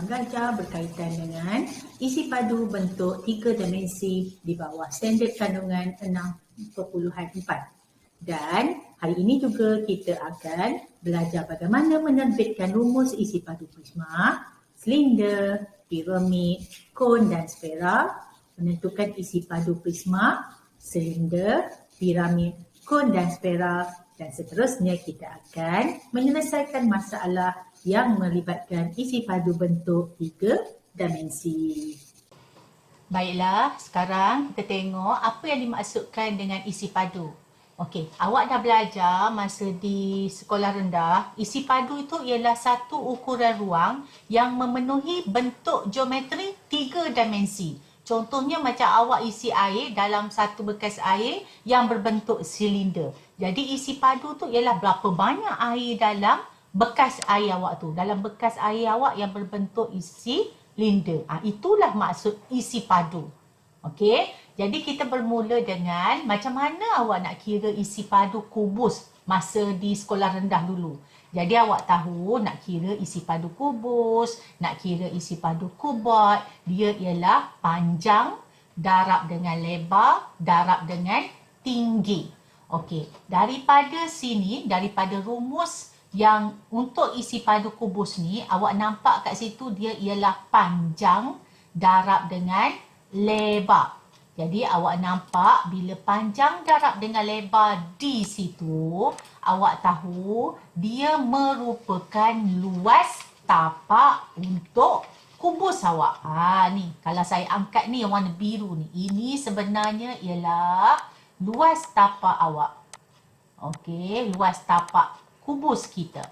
belajar berkaitan dengan isi padu bentuk 3 dimensi di bawah standard kandungan 6.4. Dan hari ini juga kita akan belajar bagaimana menerbitkan rumus isi padu prisma, silinder, piramid, kon dan sfera, menentukan isi padu prisma, silinder, piramid, kon dan sfera, dan seterusnya kita akan menyelesaikan masalah yang melibatkan isi padu bentuk 3 dimensi. Baiklah, sekarang kita tengok apa yang dimaksudkan dengan isi padu. Okey, awak dah belajar masa di sekolah rendah, isi padu itu ialah satu ukuran ruang yang memenuhi bentuk geometri 3 dimensi. Contohnya macam awak isi air dalam satu bekas air yang berbentuk silinder. Jadi isi padu tu ialah berapa banyak air dalam bekas air awak tu. Dalam bekas air awak yang berbentuk isi silinder. Itulah maksud isi padu. Okey, jadi kita bermula dengan macam mana awak nak kira isi padu kubus masa di sekolah rendah dulu. Jadi awak tahu nak kira isi padu kubus, nak kira isi padu kubat, dia ialah panjang darab dengan lebar, darab dengan tinggi. Okey, daripada sini, daripada rumus yang untuk isi padu kubus ni, awak nampak kat situ dia ialah panjang darab dengan lebar. Jadi awak nampak bila panjang darab dengan lebar di situ, awak tahu dia merupakan luas tapak untuk kubus awak. Ni kalau saya angkat ni yang warna biru ni, ini sebenarnya ialah luas tapak awak. Okey, luas tapak kubus kita.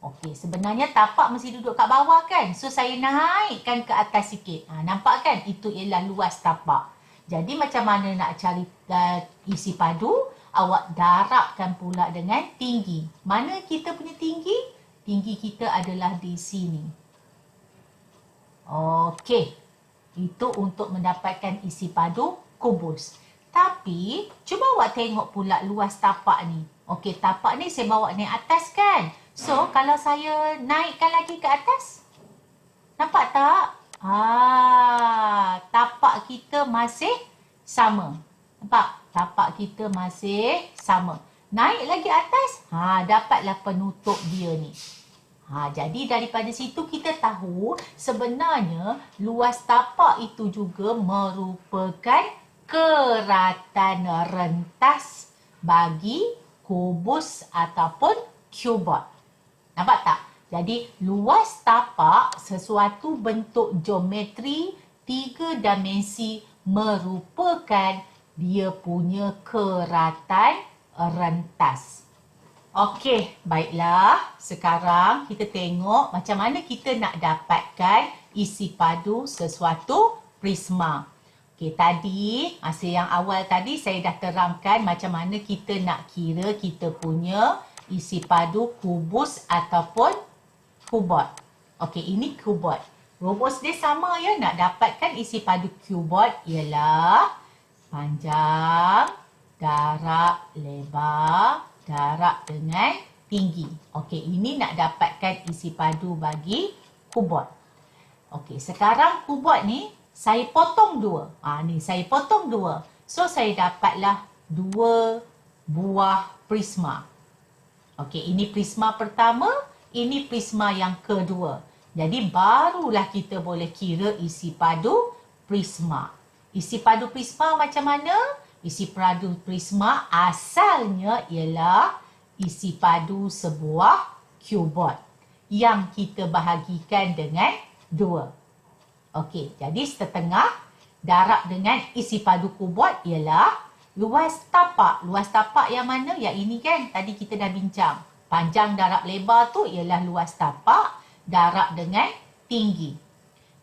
Okey, sebenarnya tapak mesti duduk kat bawah kan? So, saya naikkan ke atas sikit. Nampak kan? Itu ialah luas tapak. Jadi, macam mana nak cari isi padu? Awak darabkan pula dengan tinggi. Mana kita punya tinggi? Tinggi kita adalah di sini. Okey. Itu untuk mendapatkan isi padu kubus. Tapi, cuba awak tengok pula luas tapak ni. Okey, tapak ni saya bawa naik atas kan? So, kalau saya naikkan lagi ke atas, nampak tak? Tapak kita masih sama. Nampak? Tapak kita masih sama. Naik lagi atas, dapatlah penutup dia ni. Jadi daripada situ kita tahu sebenarnya luas tapak itu juga merupakan keratan rentas bagi kubus ataupun kubat. Nampak tak? Jadi, luas tapak sesuatu bentuk geometri 3 dimensi merupakan dia punya keratan rentas. Okey, baiklah. Sekarang kita tengok macam mana kita nak dapatkan isi padu sesuatu prisma. Okey, tadi, masa yang awal tadi saya dah terangkan macam mana kita nak kira kita punya isi padu kubus ataupun kubat. Okey, ini kubat. Rumus dia sama ya, nak dapatkan isi padu kubat ialah panjang darab lebar darab dengan tinggi. Okey, ini nak dapatkan isi padu bagi kubat. Okey, sekarang kubat ni saya potong 2. Ni saya potong 2. So, saya dapatlah 2 buah prisma. Okey, ini prisma pertama, ini prisma yang kedua. Jadi, barulah kita boleh kira isi padu prisma. Isi padu prisma macam mana? Isi padu prisma asalnya ialah isi padu sebuah kubat yang kita bahagikan dengan 2. Okey, jadi setengah darab dengan isi padu kubat ialah luas tapak. Luas tapak yang mana? Yang ini kan tadi kita dah bincang. Panjang darab lebar tu ialah luas tapak darab dengan tinggi.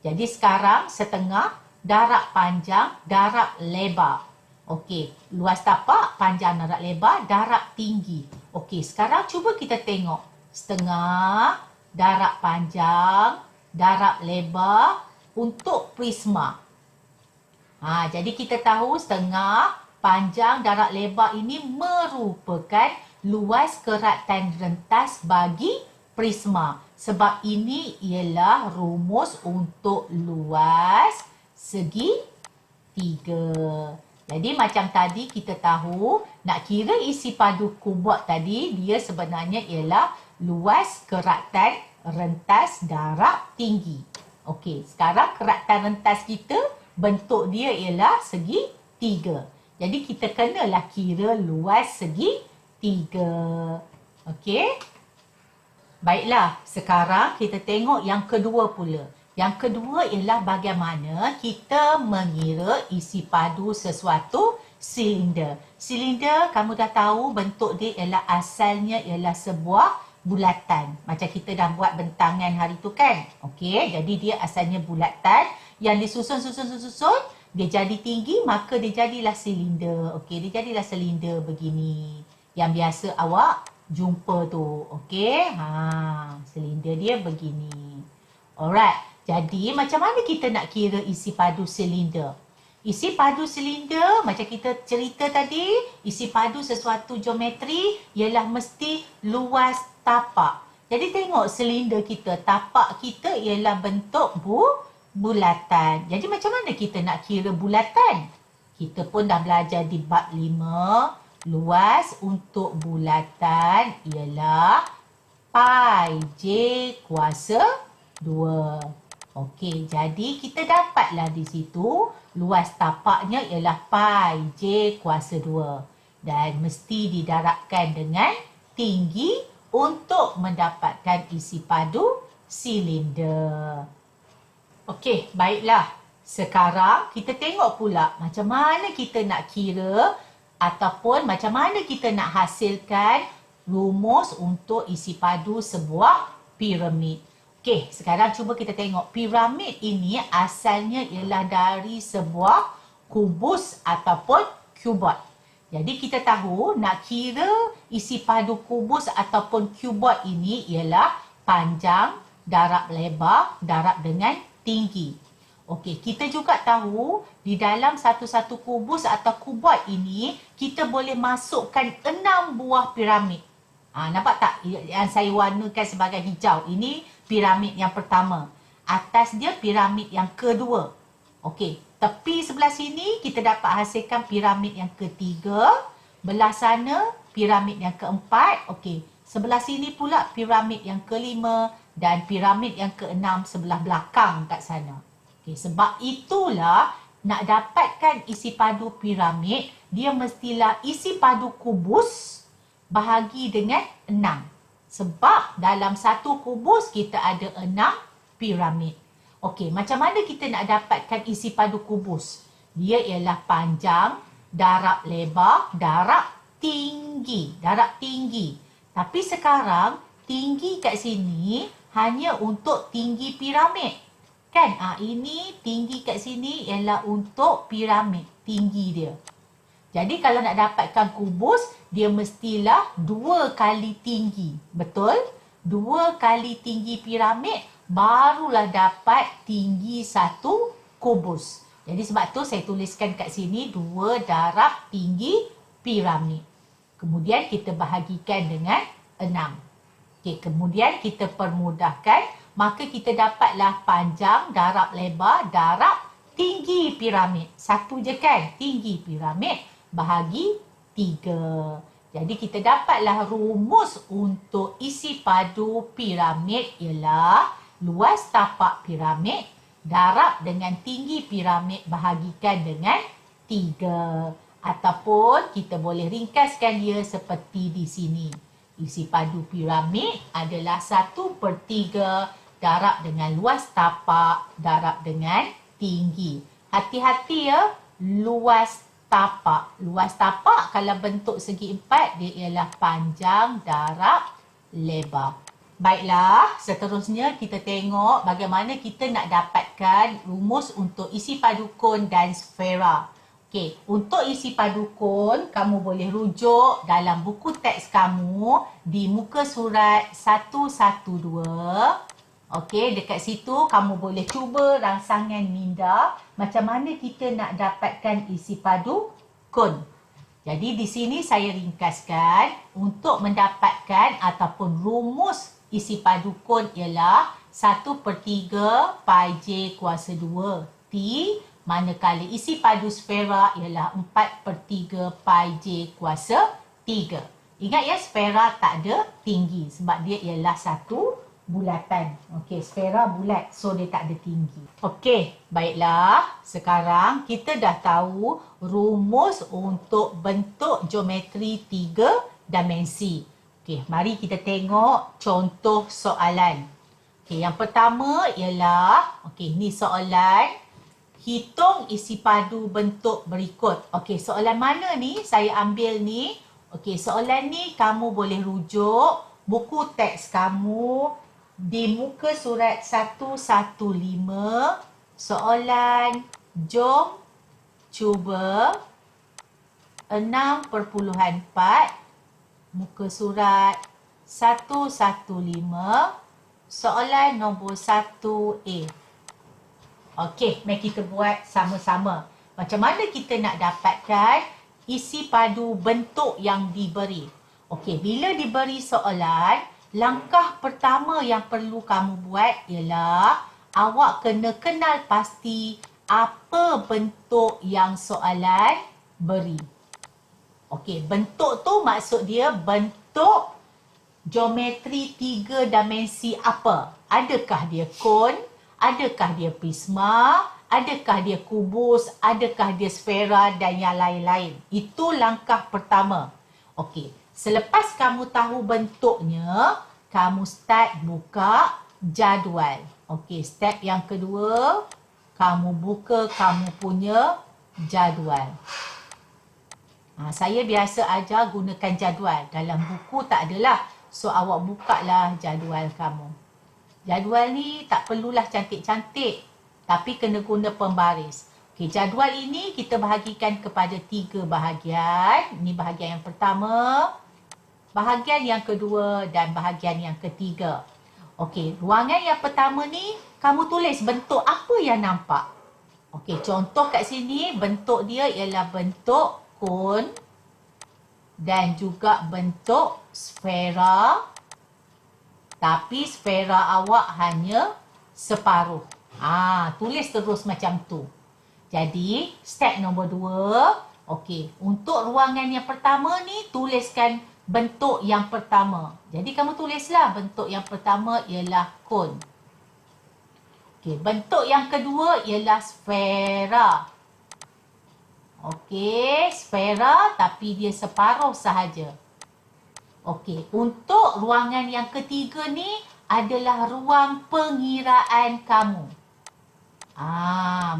Jadi sekarang setengah darab panjang darab lebar. Okey, luas tapak, panjang darab lebar, darab tinggi. Okey, sekarang cuba kita tengok. Setengah darab panjang darab lebar untuk prisma. Jadi kita tahu setengah panjang darab lebar ini merupakan luas keratan rentas bagi prisma. Sebab ini ialah rumus untuk luas segi 3. Jadi macam tadi kita tahu nak kira isi padu kubot tadi dia sebenarnya ialah luas keratan rentas darab tinggi. Okey, sekarang keratan rentas kita bentuk dia ialah segi 3. Jadi kita kenalah kira luas segi 3. Okey. Baiklah, sekarang kita tengok yang kedua pula. Yang kedua ialah bagaimana kita mengira isi padu sesuatu silinder. Silinder kamu dah tahu bentuk dia ialah asalnya ialah sebuah bulatan. Macam kita dah buat bentangan hari tu kan. Okey, jadi dia asalnya bulatan yang disusun, dia jadi tinggi maka dia jadilah silinder. Okey, dia jadilah silinder begini. Yang biasa awak jumpa tu. Okey, silinder dia begini. Alright. Jadi macam mana kita nak kira isi padu silinder? Isi padu silinder macam kita cerita tadi, isi padu sesuatu geometri ialah mesti luas tapak. Jadi tengok silinder kita, tapak kita ialah bentuk bulatan. Jadi macam mana kita nak kira bulatan? Kita pun dah belajar di bab 5, luas untuk bulatan ialah pi j kuasa 2. Okey, jadi kita dapatlah di situ luas tapaknya ialah pi j kuasa 2. Dan mesti didarabkan dengan tinggi untuk mendapatkan isi padu silinder. Okey, baiklah. Sekarang kita tengok pula macam mana kita nak kira ataupun macam mana kita nak hasilkan rumus untuk isi padu sebuah piramid. Okey, sekarang cuba kita tengok. Piramid ini asalnya ialah dari sebuah kubus ataupun kubot. Jadi kita tahu nak kira isi padu kubus ataupun kubot ini ialah panjang darab lebar darab dengan tinggi. Okey, kita juga tahu di dalam satu-satu kubus atau kubot ini kita boleh masukkan 6 buah piramid. Nampak tak yang saya warnakan sebagai hijau? Ini piramid yang pertama. Atas dia piramid yang kedua. Okey, tepi sebelah sini kita dapat hasilkan piramid yang ketiga. Belah sana piramid yang keempat. Okey, sebelah sini pula piramid yang kelima dan piramid yang keenam sebelah belakang kat sana. Okey, sebab itulah nak dapatkan isi padu piramid, dia mestilah isi padu kubus bahagi dengan 6. Sebab dalam satu kubus kita ada 6 piramid. Okey, macam mana kita nak dapatkan isi padu kubus? Dia ialah panjang darab lebar darab tinggi. Darab tinggi. Tapi sekarang tinggi kat sini hanya untuk tinggi piramid. Kan? Ini tinggi kat sini ialah untuk piramid. Tinggi dia. Jadi kalau nak dapatkan kubus, dia mestilah 2 kali tinggi. Betul? 2 kali tinggi piramid, barulah dapat tinggi satu kubus. Jadi sebab tu saya tuliskan kat sini 2 darab tinggi piramid. Kemudian kita bahagikan dengan 6. Okey, kemudian kita permudahkan. Maka kita dapatlah panjang darab lebar darab tinggi piramid. Satu je kan? Tinggi piramid bahagi 3. Jadi kita dapatlah rumus untuk isi padu piramid ialah luas tapak piramid darab dengan tinggi piramid bahagikan dengan 3. Ataupun kita boleh ringkaskan dia seperti di sini. Isi padu piramid adalah 1/3 darab dengan luas tapak darab dengan tinggi. Hati-hati ya, luas tapak. Luas tapak kalau bentuk segi 4 dia ialah panjang darab lebar. Baiklah, seterusnya kita tengok bagaimana kita nak dapatkan rumus untuk isi padu kon dan sfera. Okey, untuk isi padu kon, kamu boleh rujuk dalam buku teks kamu di muka surat 112. Okey, dekat situ kamu boleh cuba rangsangan minda macam mana kita nak dapatkan isi padu kon. Jadi di sini saya ringkaskan untuk mendapatkan ataupun rumus isi padu kon ialah 1/3 pi j kuasa 2 T, manakala isi padu sfera ialah 4/3 pi j kuasa 3. Ingat ya, sfera tak ada tinggi sebab dia ialah satu bulatan. Okey, sfera bulat, so dia tak ada tinggi. Okey, baiklah. Sekarang kita dah tahu rumus untuk bentuk geometri 3 dimensi. Okey, mari kita tengok contoh soalan. Okey, yang pertama ialah, okey, ni soalan. Hitung isi padu bentuk berikut. Okey, soalan mana ni? Saya ambil ni. Okey, soalan ni kamu boleh rujuk buku teks kamu di muka surat 115. Soalan, jom cuba 6/4 muka surat 115. Soalan nombor 1A. Okey, mari kita buat sama-sama. Macam mana kita nak dapatkan isi padu bentuk yang diberi? Okey, bila diberi soalan, langkah pertama yang perlu kamu buat ialah awak kena kenal pasti apa bentuk yang soalan beri. Okey, bentuk tu maksud dia bentuk geometri 3 dimensi apa? Adakah dia kon? Adakah dia prisma? Adakah dia kubus? Adakah dia sfera dan yang lain-lain? Itu langkah pertama. Okey, selepas kamu tahu bentuknya, kamu start buka jadual. Okey, step yang kedua, kamu buka kamu punya jadual. Saya biasa ajar gunakan jadual. Dalam buku tak adalah. So, awak bukalah jadual kamu. Jadual ni tak perlulah cantik-cantik, tapi kena guna pembaris. Okey, jadual ini kita bahagikan kepada 3 bahagian. Ini bahagian yang pertama, bahagian yang kedua dan bahagian yang ketiga. Okey, ruangan yang pertama ni kamu tulis bentuk apa yang nampak. Okey, contoh kat sini bentuk dia ialah bentuk kon dan juga bentuk sfera. Tapi sfera awak hanya separuh. Tulis terus macam tu. Jadi, step nombor 2. Okey, untuk ruangan yang pertama ni, tuliskan bentuk yang pertama. Jadi, kamu tulislah bentuk yang pertama ialah kon. Okey, bentuk yang kedua ialah sfera. Okey, sfera tapi dia separuh sahaja. Okey, untuk ruangan yang ketiga ni adalah ruang pengiraan kamu.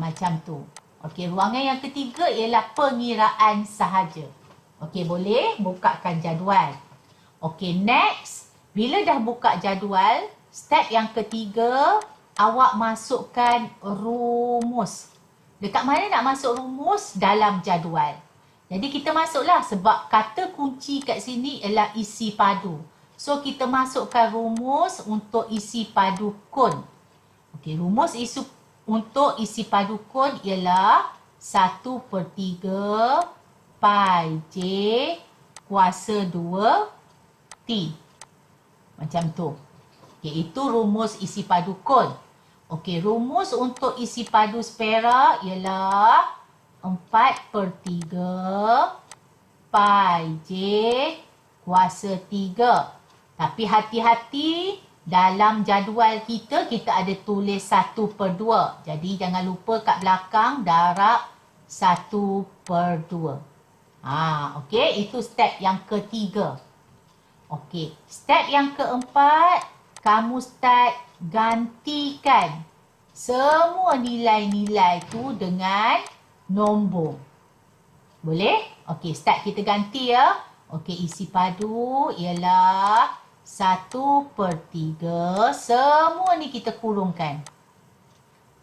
Macam tu. Okey, ruangan yang ketiga ialah pengiraan sahaja. Okey, boleh bukakan jadual. Okey, next. Bila dah buka jadual, step yang ketiga, awak masukkan rumus. Dekat mana nak masuk rumus? Dalam jadual. Jadi kita masuklah sebab kata kunci kat sini ialah isi padu. So kita masukkan rumus untuk isi padu kon. Okey, rumus untuk isi padu kon ialah 1/3 pi j kuasa 2 T. Macam tu. Okey, itu rumus isi padu kon. Okey, rumus untuk isi padu sfera ialah 4/3 pi j kuasa 3. Tapi hati-hati, dalam jadual kita ada tulis 1/2. Jadi jangan lupa kat belakang darab 1/2. Okey, itu step yang ketiga. Okey, step yang keempat, kamu start gantikan semua nilai-nilai tu dengan nombor. Boleh? Okey, start kita ganti ya. Okey, isi padu ialah 1/3. Semua ni kita kurungkan.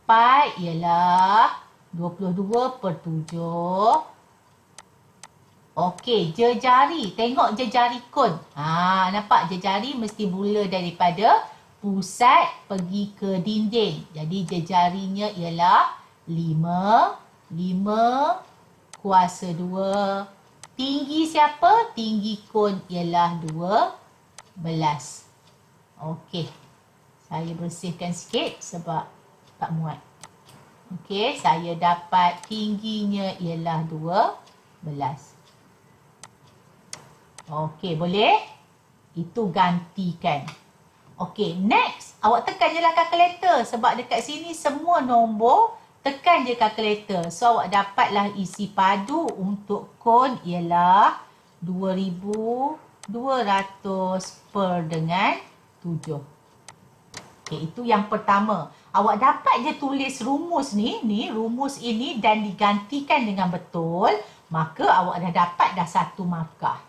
Pi ialah 22/7. Okey, jejari. Tengok jejari kon. Nampak jejari mesti mula daripada pusat pergi ke dinding. Jadi jejarinya ialah 5 kuasa 2. Tinggi siapa? Tinggi kon ialah 12. Okey. Saya bersihkan sikit sebab tak muat. Okey, saya dapat tingginya ialah 12. Okey, boleh? Itu gantikan. Okey, next. Awak tekan je lah kalkulator sebab dekat sini semua nombor. Tekan je kalkulator. So, awak dapatlah isi padu untuk kon ialah 2,200 per dengan 7. Okey, itu yang pertama. Awak dapat je tulis rumus ni rumus ini dan digantikan dengan betul, maka awak dah dapat dah 1 markah.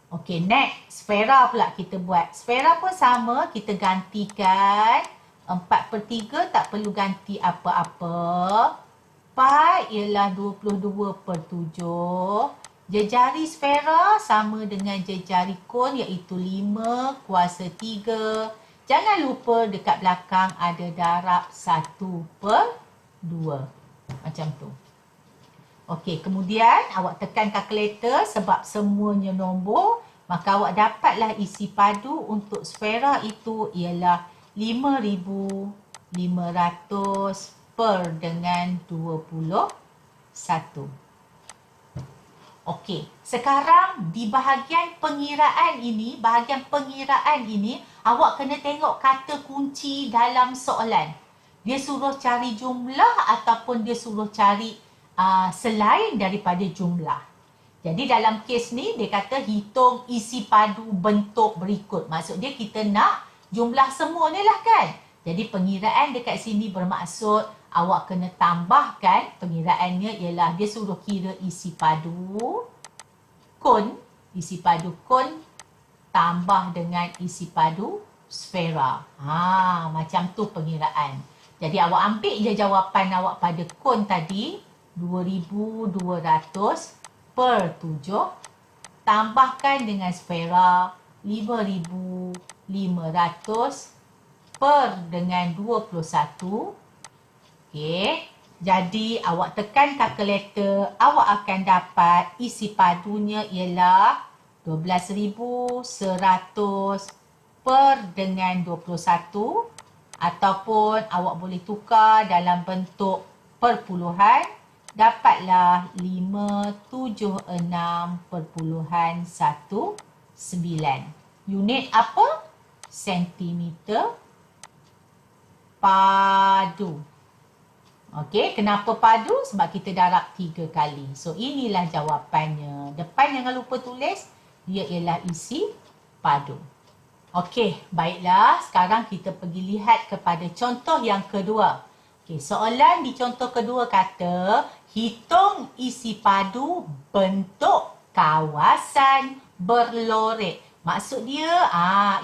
Okey, next. Sfera pula kita buat. Sfera pun sama, kita gantikan. 4/3 tak perlu ganti apa-apa. Pi ialah 22/7. Jejari sfera sama dengan jejari kon iaitu 5/3. Jangan lupa dekat belakang ada darab 1/2. Macam tu. Okey, kemudian awak tekan kalkulator sebab semuanya nombor. Maka awak dapatlah isi padu untuk sfera itu ialah 5,500 per dengan 21. Okey, sekarang di bahagian pengiraan ini, awak kena tengok kata kunci dalam soalan. Dia suruh cari jumlah ataupun dia suruh cari selain daripada jumlah. Jadi dalam kes ni dia kata hitung isi padu bentuk berikut. Maksud dia kita nak jumlah semua ni lah kan. Jadi pengiraan dekat sini bermaksud awak kena tambahkan, pengiraannya ialah dia suruh kira isi padu kon tambah dengan isi padu sfera. Macam tu pengiraan. Jadi awak ambil je jawapan awak pada kon tadi, 2,200 per 7. Tambahkan dengan sfera 5,500 per dengan 21. Okey. Jadi awak tekan kalkulator, awak akan dapat isi padunya ialah 12,100 per dengan 21. Ataupun awak boleh tukar dalam bentuk perpuluhan. Dapatlah 576.19. Unit apa? Sentimeter padu. Okey, kenapa padu? Sebab kita darab 3 kali. So, inilah jawapannya. Depan jangan lupa tulis, dia ialah isi padu. Okey, baiklah. Sekarang kita pergi lihat kepada contoh yang kedua. Okey, soalan di contoh kedua kata, hitung isi padu bentuk kawasan berlorek. Maksud dia,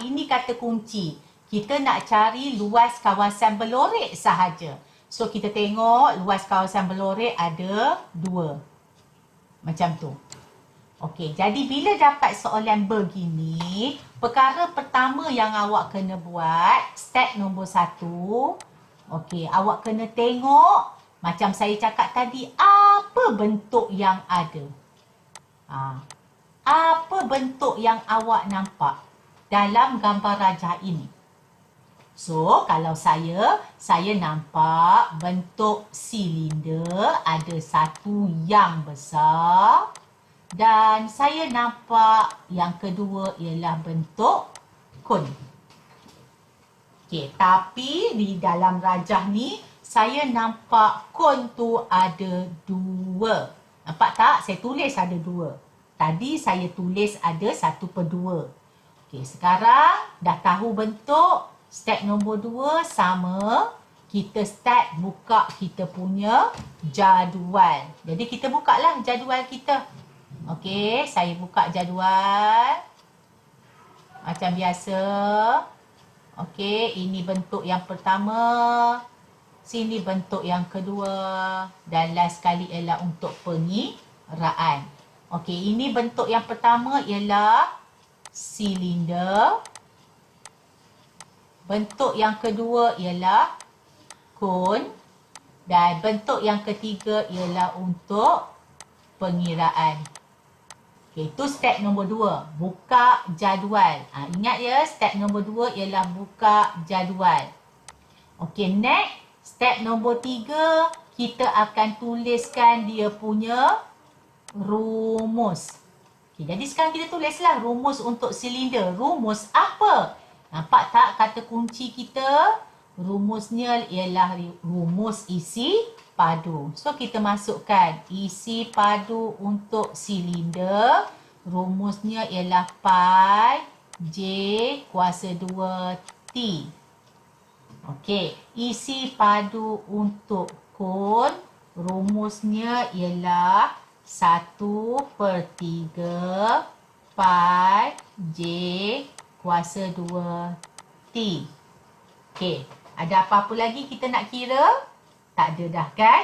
ini kata kunci. Kita nak cari luas kawasan berlorek sahaja. So, kita tengok luas kawasan berlorek ada 2. Macam tu. Okey, jadi bila dapat soalan begini, perkara pertama yang awak kena buat, step nombor 1. Okey, awak kena tengok, macam saya cakap tadi, apa bentuk yang ada. Apa bentuk yang awak nampak dalam gambar rajah ini. So, kalau saya nampak bentuk silinder ada satu yang besar. Dan saya nampak yang kedua ialah bentuk kon. Okey, tapi di dalam rajah ni, saya nampak kon tu ada 2. Nampak tak? Saya tulis ada 2. Tadi saya tulis ada 1/2. Okey, sekarang dah tahu bentuk. Step nombor 2 sama. Kita start buka kita punya jadual. Jadi kita buka lah jadual kita. Okey, saya buka jadual. Macam biasa. Okey, ini bentuk yang pertama. Sini bentuk yang kedua. Dan last sekali ialah untuk pengiraan. Okey, ini bentuk yang pertama ialah silinder. Bentuk yang kedua ialah kon. Dan bentuk yang ketiga ialah untuk pengiraan. Okey, itu step nombor 2. Buka jadual. Ingat ya, step nombor 2 ialah buka jadual. Okey, next. Step nombor 3, kita akan tuliskan dia punya rumus. Okey, jadi sekarang kita tulislah rumus untuk silinder. Rumus apa? Nampak tak kata kunci kita? Rumusnya ialah rumus isi padu. So, kita masukkan isi padu untuk silinder. Rumusnya ialah pi J kuasa 2T. Okey, isi padu untuk kon. Rumusnya ialah 1/3 pi J kuasa 2T. Okey, ada apa-apa lagi kita nak kira? Tak ada dah kan?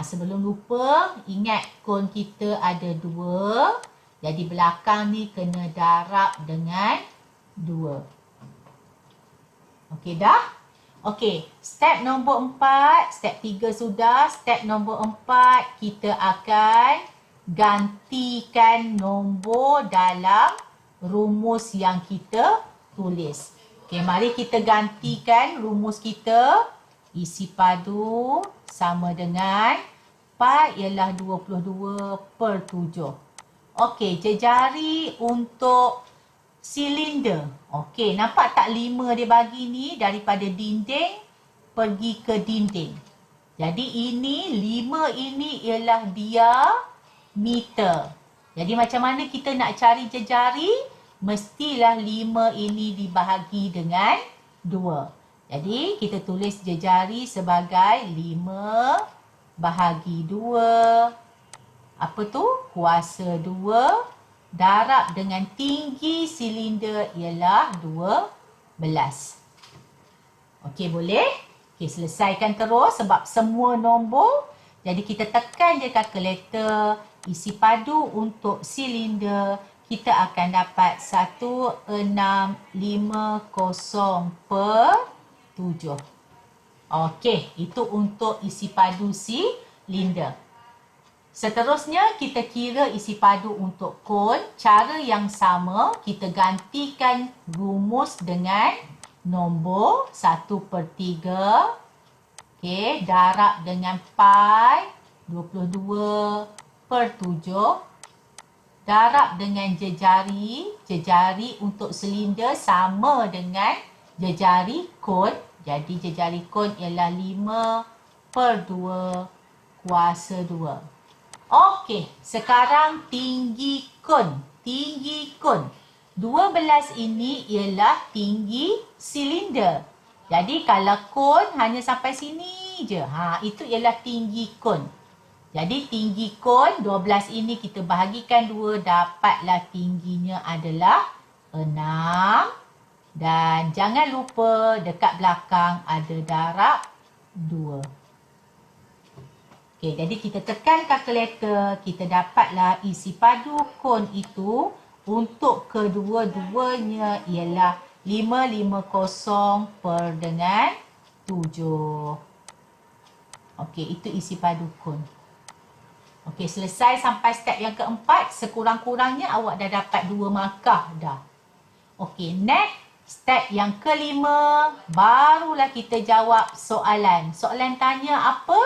Sebelum lupa, ingat kon kita ada 2. Jadi belakang ni kena darab dengan 2. Okey dah? Okey, step nombor 4, step 3 sudah. Step nombor 4, kita akan gantikan nombor dalam rumus yang kita tulis. Okey, mari kita gantikan rumus kita. Isi padu sama dengan pi ialah 22/7. Okey, jejari untuk silinder. Okey, nampak tak 5 dia bagi ni daripada dinding pergi ke dinding. Jadi ini 5 ini ialah diameter. Jadi macam mana kita nak cari jejari? Mestilah 5 ini dibahagi dengan 2. Jadi kita tulis jejari sebagai 5 bahagi 2. Apa tu? Kuasa 2 darab dengan tinggi silinder ialah 12. Okey, boleh? Okey, selesaikan terus sebab semua nombor. Jadi kita tekan je kalkulator. Isi padu untuk silinder kita akan dapat 1650/7. Okey, itu untuk isi padu silinder. Seterusnya kita kira isi padu untuk kon. Cara yang sama, kita gantikan rumus dengan nombor 1/3. Okey, darab dengan pi 22/7. Darab dengan jejari. Jejari untuk silinder sama dengan jejari kon. Jadi jejari kon ialah 5/2 kuasa 2. Okey, sekarang tinggi kon. Tinggi kon. 12 ini ialah tinggi silinder. Jadi kalau kon hanya sampai sini je. Itu ialah tinggi kon. Jadi tinggi kon 12 ini kita bahagikan 2, dapatlah tingginya adalah 6. Dan jangan lupa dekat belakang ada darab 2. Okey, jadi kita tekan kalkulator, kita dapatlah isi padu kon itu untuk kedua-duanya ialah 550/7. Okey, itu isi padu kon. Okey, selesai sampai step yang keempat. Sekurang-kurangnya awak dah dapat 2 markah dah. Okey, next. Step yang kelima, barulah kita jawab soalan. Soalan tanya apa?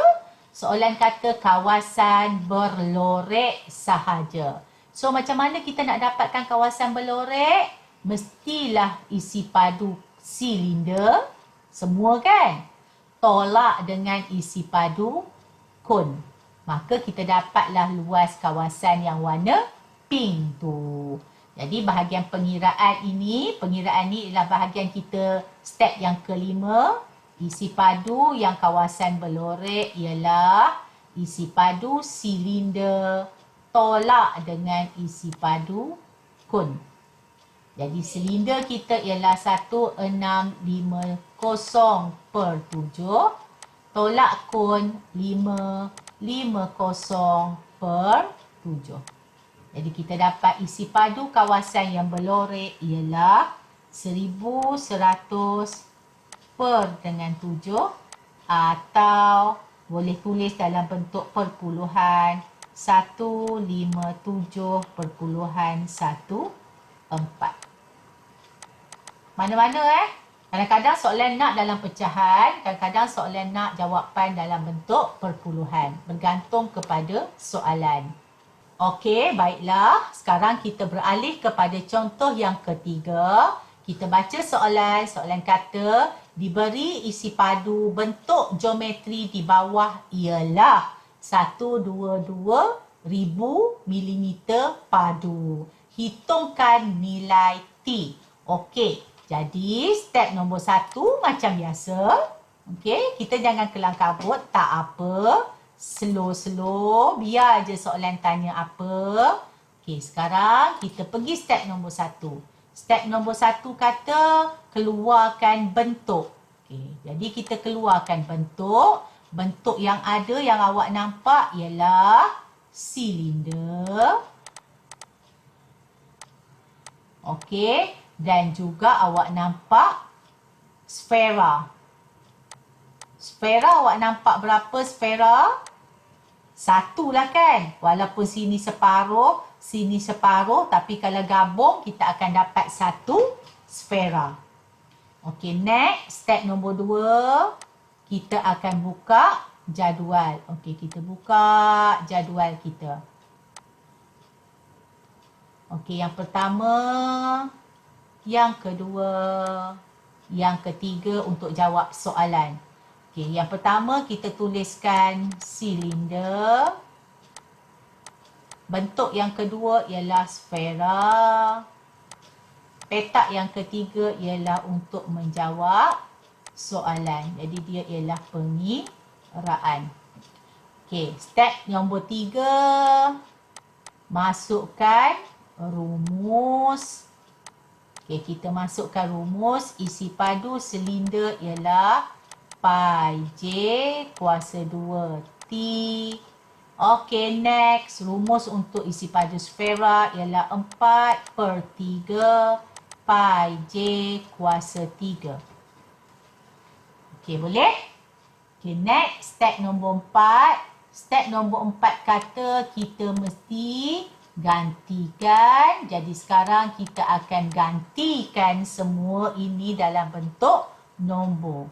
Soalan kata kawasan berlorek sahaja. So, macam mana kita nak dapatkan kawasan berlorek? Mestilah isi padu silinder. Semua kan? Tolak dengan isi padu kon. Maka kita dapatlah luas kawasan yang warna pink tu. Jadi bahagian pengiraan ni ialah bahagian kita step yang kelima. Isi padu yang kawasan berlorek ialah isi padu silinder tolak dengan isi padu kon. Jadi silinder kita ialah 1650/7. Tolak kon 550/7. Jadi kita dapat isi padu kawasan yang berlorek ialah 1100/7 atau boleh tulis dalam bentuk perpuluhan 157.14. Mana-mana Kadang-kadang soalan nak dalam pecahan, kadang-kadang soalan nak jawapan dalam bentuk perpuluhan. Bergantung kepada soalan. Okey, baiklah. Sekarang kita beralih kepada contoh yang ketiga. Kita baca soalan. Soalan kata, diberi isi padu bentuk geometri di bawah ialah 122,000 milimeter padu. Hitungkan nilai T. Okey. Jadi, step nombor 1 macam biasa. Okey, kita jangan kelang kabut, tak apa. Slow-slow, biar je soalan tanya apa. Okey, sekarang kita pergi step nombor 1. Step nombor 1 kata, keluarkan bentuk. Okey, jadi kita keluarkan bentuk. Bentuk yang ada yang awak nampak ialah silinder. Okey. Dan juga awak nampak sfera. Sfera awak nampak berapa sfera? 1 lah kan? Walaupun sini separuh, tapi kalau gabung kita akan dapat 1 sfera. Okey, next, step nombor 2. Kita akan buka jadual. Okey, kita buka jadual kita. Okey, yang pertama, yang kedua, yang ketiga untuk jawab soalan. Okey, yang pertama kita tuliskan silinder. Bentuk yang kedua ialah sfera. Petak yang ketiga ialah untuk menjawab soalan. Jadi dia ialah pengiraan. Okey, step nombor 3. Masukkan rumus. Okey, kita masukkan rumus. Isi padu silinder ialah pi j kuasa 2 T. Okey, next. Rumus untuk isi padu sfera ialah 4/3 pi j kuasa 3. Okey, boleh? Okey, next. Step nombor 4. Step nombor 4 kata kita mesti gantikan. Jadi sekarang kita akan gantikan semua ini dalam bentuk nombor.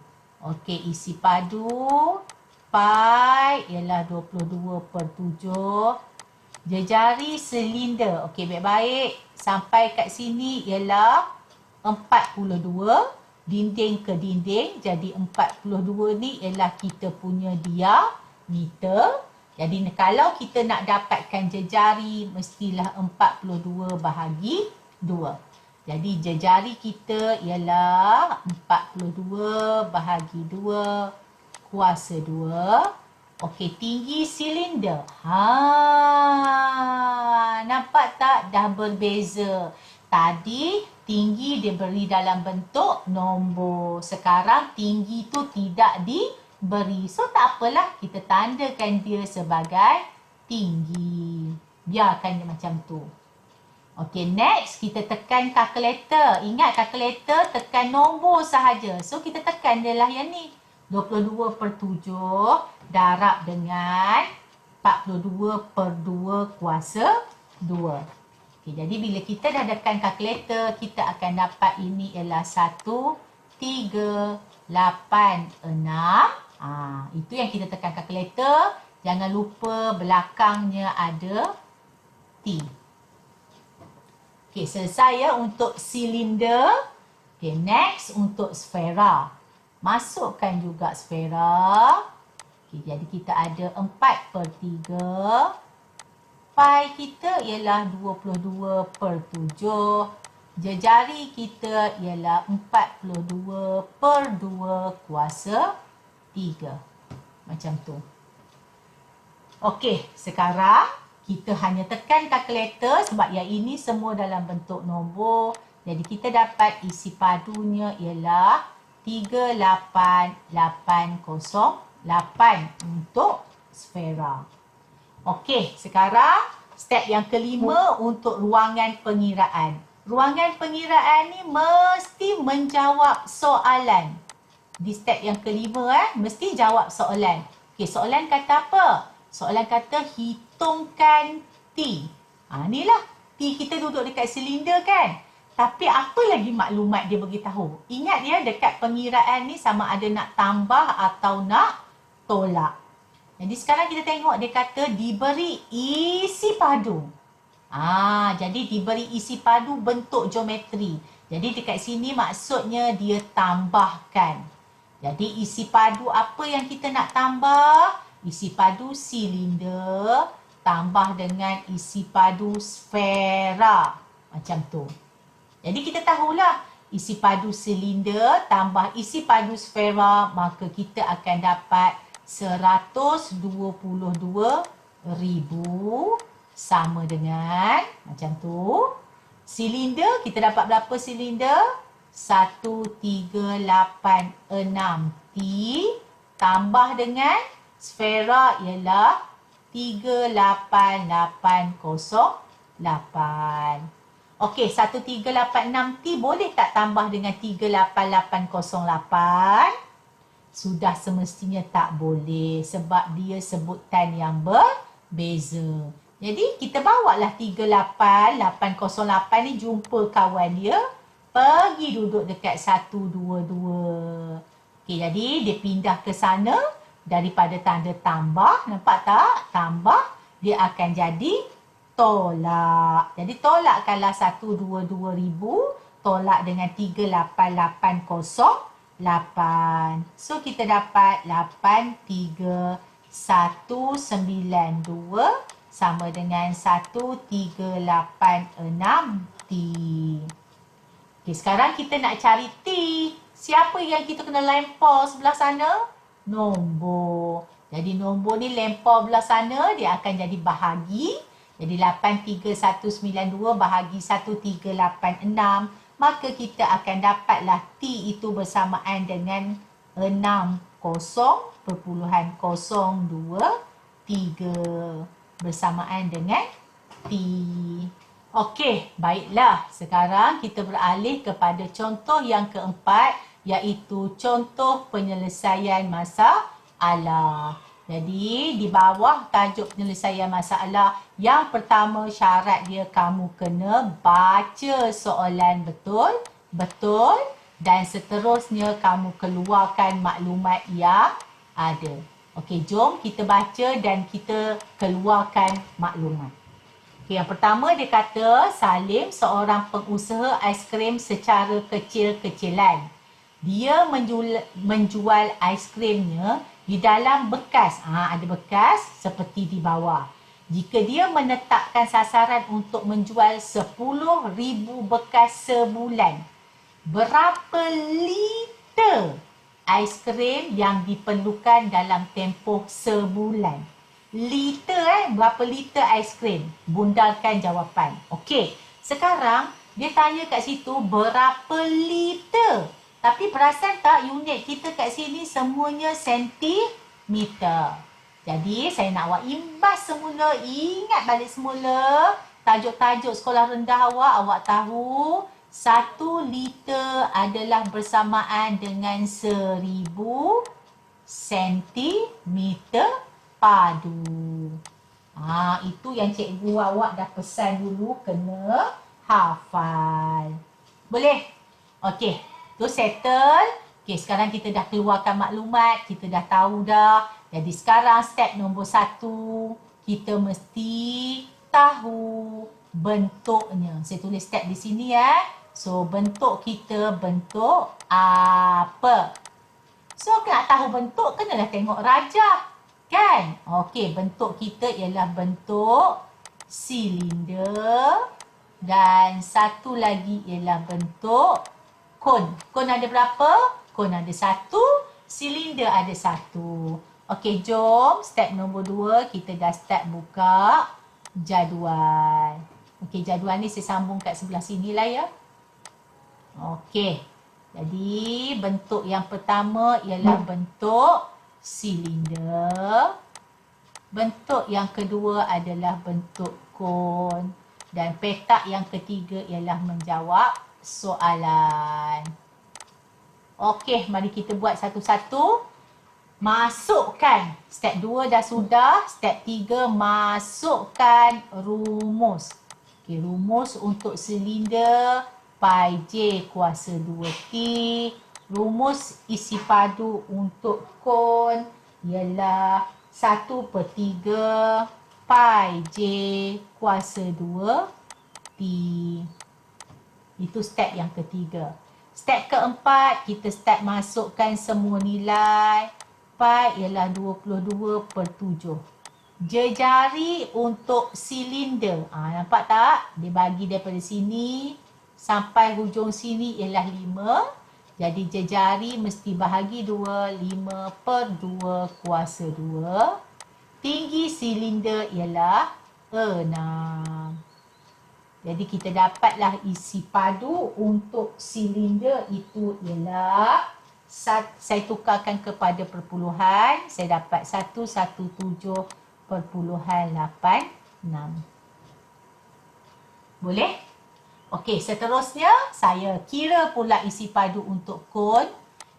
Okey, isi padu pi ialah 22/7. Jejari silinder. Okey, baik-baik. Sampai kat sini ialah 42. Dinding ke dinding. Jadi 42 ni ialah kita punya diameter. Jadi kalau kita nak dapatkan jejari, mestilah 42 bahagi 2. Jadi jejari kita ialah 42 bahagi 2 kuasa 2. Okey, tinggi silinder. Nampak tak dah berbeza. Tadi tinggi diberi dalam bentuk nombor. Sekarang tinggi tu tidak diberi. So tak apalah, kita tandakan dia sebagai tinggi. Biarkan dia macam tu. Okey, next kita tekan kalkulator. Ingat kalkulator tekan nombor sahaja. So kita tekan dia lah yang ni. 22/7 darab dengan 42/2 kuasa 2. Okey, jadi bila kita dah tekan kalkulator, kita akan dapat ini ialah 1386. Itu yang kita tekan kalkulator. Jangan lupa belakangnya ada T. Okey, selesai ya untuk silinder. Okey, next untuk sfera. Masukkan juga sfera. Okey, jadi kita ada 4/3. Pi kita ialah 22/7. Jejari kita ialah 42/2 kuasa 3. Macam tu. Okey, sekarang kita hanya tekan kalkulator sebab yang ini semua dalam bentuk nombor. Jadi kita dapat isi padunya ialah 38808 untuk sfera. Okey, sekarang step yang kelima untuk ruangan pengiraan. Ruangan pengiraan ni mesti menjawab soalan. Di step yang kelima mesti jawab soalan. Okey, soalan kata apa? Soalan kata hitungkan T. Inilah T kita duduk dekat silinder kan. Tapi apa lagi maklumat dia beritahu? Ingat ya, dekat pengiraan ni sama ada nak tambah atau nak tolak. Jadi sekarang kita tengok dia kata diberi isi padu. Jadi diberi isi padu bentuk geometri. Jadi dekat sini maksudnya dia tambahkan. Jadi isi padu apa yang kita nak tambah? Isi padu silinder tambah dengan isi padu sfera. Macam tu. Jadi kita tahulah isi padu silinder tambah isi padu sfera, maka kita akan dapat 122,000 sama dengan macam tu. Silinder kita dapat berapa silinder? 1386T tambah dengan sfera ialah 38808. Okey, 1386T boleh tak tambah dengan 38808? Sudah semestinya tak boleh sebab dia sebutan yang berbeza. Jadi kita bawalah 38808 ni jumpa kawan dia, pergi duduk dekat 122. Okey, jadi dia pindah ke sana daripada tanda tambah, nampak tak? Tambah dia akan jadi tolak. Jadi tolakkanlah 122,000 tolak dengan 38808. So kita dapat 83192 sama dengan 1386T. Okey, sekarang kita nak cari T. Siapa yang kita kena lempar sebelah sana? Nombor. Jadi nombor ni lempar belah sana, dia akan jadi bahagi. Jadi 83192 bahagi 1386, maka kita akan dapatlah T itu bersamaan dengan 60.023 bersamaan dengan T. Okey, baiklah. Sekarang kita beralih kepada contoh yang keempat, iaitu contoh penyelesaian masalah. Jadi, di bawah tajuk penyelesaian masalah, yang pertama syarat dia kamu kena baca soalan betul dan seterusnya kamu keluarkan maklumat yang ada. Okey, jom kita baca dan kita keluarkan maklumat. Okey, yang pertama dia kata, Salim seorang pengusaha aiskrim secara kecil-kecilan. Dia menjual aiskrimnya di dalam bekas. Ada bekas seperti di bawah. Jika dia menetapkan sasaran untuk menjual 10,000 bekas sebulan, berapa liter aiskrim yang diperlukan dalam tempoh sebulan? Liter berapa liter aiskrim? Bundalkan jawapan. Okey, sekarang dia tanya kat situ berapa liter. Tapi perasan tak unit kita kat sini semuanya sentimeter. Jadi saya nak awak imbas semula, ingat balik semula tajuk-tajuk sekolah rendah awak tahu 1 liter adalah bersamaan dengan 1000 sentimeter padu. Itu yang cikgu awak dah pesan dulu kena hafal. Boleh? Okey. Tu settle. Okay, sekarang kita dah keluarkan maklumat. Kita dah tahu dah. Jadi sekarang step nombor 1. Kita mesti tahu bentuknya. Saya tulis step di sini ya. So, bentuk kita bentuk apa? So, nak tahu bentuk, kenalah tengok rajah. Kan? Okey, bentuk kita ialah bentuk silinder. Dan satu lagi ialah bentuk kon. Kon ada berapa? Kon ada 1, silinder ada 1. Okey, jom step nombor 2 kita dah start buka jadual. Okey, jadual ni saya sambung kat sebelah sini lah ya. Okey. Jadi bentuk yang pertama ialah bentuk silinder. Bentuk yang kedua adalah bentuk kon dan petak yang ketiga ialah menjawab soalan. Okey, mari kita buat satu-satu. masukkan. Step 2 dah sudah. Step 3, masukkan rumus. Okey, rumus untuk silinder pi j kuasa 2T. Rumus isi padu untuk kon ialah 1/3 pi j kuasa 2T. Itu step yang ketiga. Step keempat, kita start masukkan semua nilai. Pi ialah 22/7. Jejari untuk silinder. Nampak tak? Dia bagi daripada sini sampai hujung sini ialah 5. Jadi jejari mesti bahagi 2. 5/2 kuasa 2. Tinggi silinder ialah 6. Jadi kita dapatlah isi padu untuk silinder itu ialah, saya tukarkan kepada perpuluhan, saya dapat 117.86. Boleh? Okey, seterusnya saya kira pula isi padu untuk kon.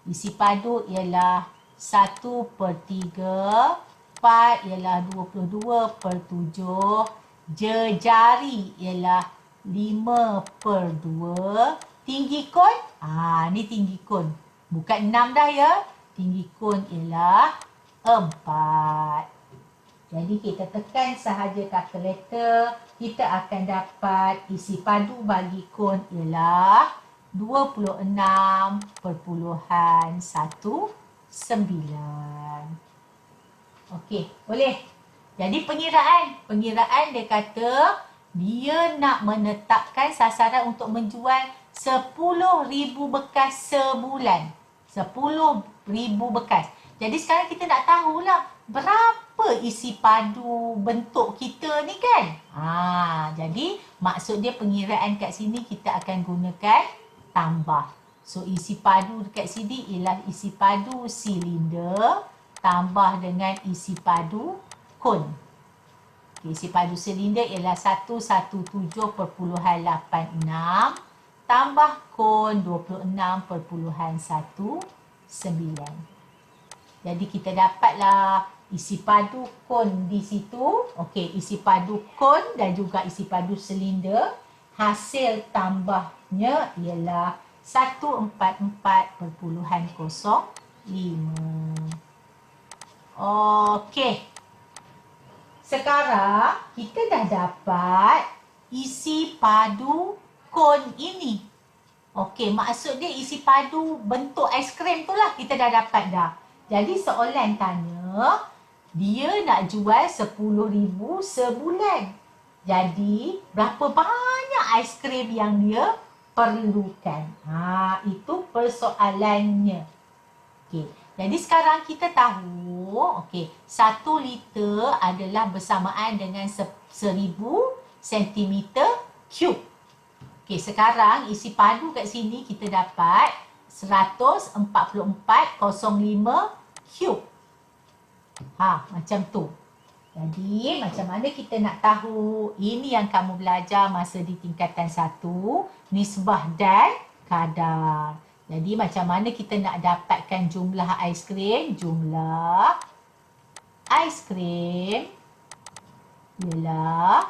Isi padu ialah 1/3, pi ialah 22/7, jejari ialah 5/2. Tinggi kon, ni tinggi kon. Bukan 6 dah ya. Tinggi kon ialah 4. Jadi kita tekan sahaja kalkulator, kita akan dapat isi padu bagi kon ialah 26.19. Okey, boleh. Jadi pengiraan dia kata dia nak menetapkan sasaran untuk menjual 10,000 bekas sebulan. 10,000 bekas. Jadi sekarang kita nak tahulah berapa isi padu bentuk kita ni kan. Jadi maksud dia pengiraan kat sini kita akan gunakan tambah. So isi padu dekat sini ialah isi padu silinder tambah dengan isi padu kon. Isi padu silinder ialah 117.86 tambah kon 26.19. Jadi kita dapatlah isi padu kon di situ. Okey, isi padu kon dan juga isi padu silinder. Hasil tambahnya ialah 144.05. Okey. Sekarang kita dah dapat isi padu kon ini. Okey, maksud dia isi padu bentuk aiskrim tu lah kita dah dapat dah. Jadi soalan tanya, dia nak jual 10,000 sebulan. Jadi berapa banyak aiskrim yang dia perlukan? Itu persoalannya. Okey. Jadi sekarang kita tahu, okey, 1 liter adalah bersamaan dengan 1000 cm3. Okey, sekarang isi padu kat sini kita dapat 144.05 cube. Macam tu. Jadi, macam mana kita nak tahu? Ini yang kamu belajar masa di tingkatan 1, nisbah dan kadar. Jadi macam mana kita nak dapatkan jumlah aiskrim? Jumlah aiskrim ialah,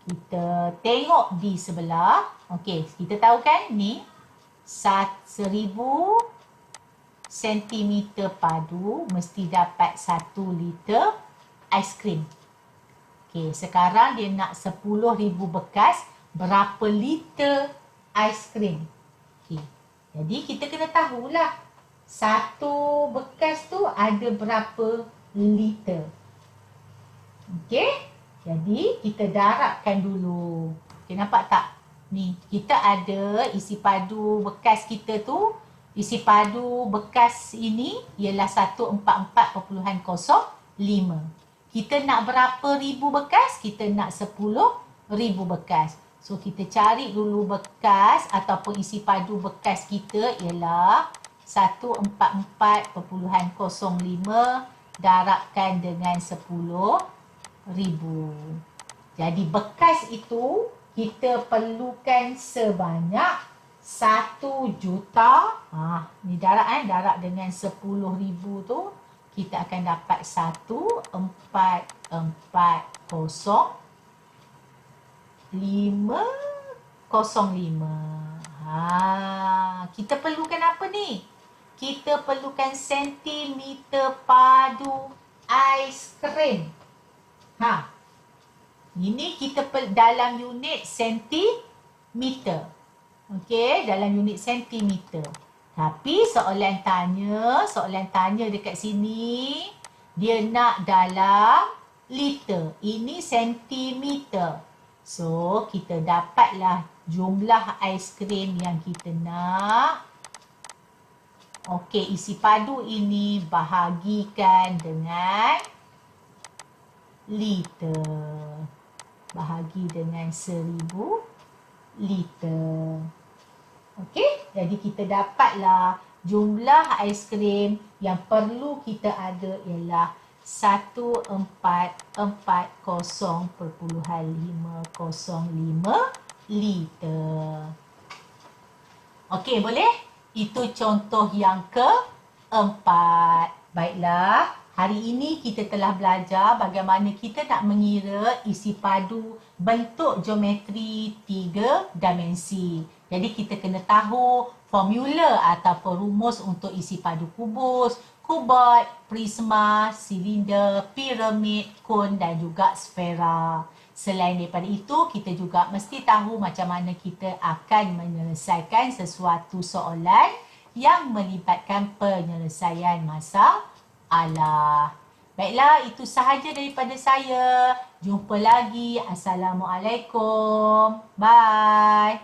kita tengok di sebelah. Okey, kita tahu kan ni 1000 cm padu mesti dapat 1 liter aiskrim. Okey, sekarang dia nak 10,000 bekas, berapa liter aiskrim? Okey. Jadi kita kena tahulah satu bekas tu ada berapa liter. Okey. Jadi kita darabkan dulu. Okey, nampak tak? Ni, kita ada isi padu bekas kita tu. Isi padu bekas ini ialah 144.05. Kita nak berapa ribu bekas? Kita nak 10,000 bekas. So, kita cari dulu bekas ataupun isi padu bekas kita ialah 144.05 darabkan dengan 10,000. Jadi, bekas itu kita perlukan sebanyak 1 juta. Ni darab darab dengan 10,000 tu. Kita akan dapat 1445. Kita perlukan apa ni? Kita perlukan sentimeter padu aiskrim. Ini kita dalam unit sentimeter. Okey, dalam unit sentimeter. Tapi soalan tanya dekat sini, dia nak dalam liter. Ini sentimeter. So, kita dapatlah jumlah aiskrim yang kita nak. Okey, isi padu ini bahagikan dengan liter. Bahagi dengan 1000 liter. Okey, jadi kita dapatlah jumlah aiskrim yang perlu kita ada ialah 1440.505 liter. Okey, boleh? Itu contoh yang keempat. Baiklah, hari ini kita telah belajar bagaimana kita nak mengira isi padu bentuk geometri 3 dimensi. Jadi kita kena tahu formula ataupun rumus untuk isi padu kubus, kuboid, prisma, silinder, piramid, kon dan juga sfera. Selain daripada itu, kita juga mesti tahu macam mana kita akan menyelesaikan sesuatu soalan yang melibatkan penyelesaian masalah. Baiklah, itu sahaja daripada saya. Jumpa lagi. Assalamualaikum. Bye.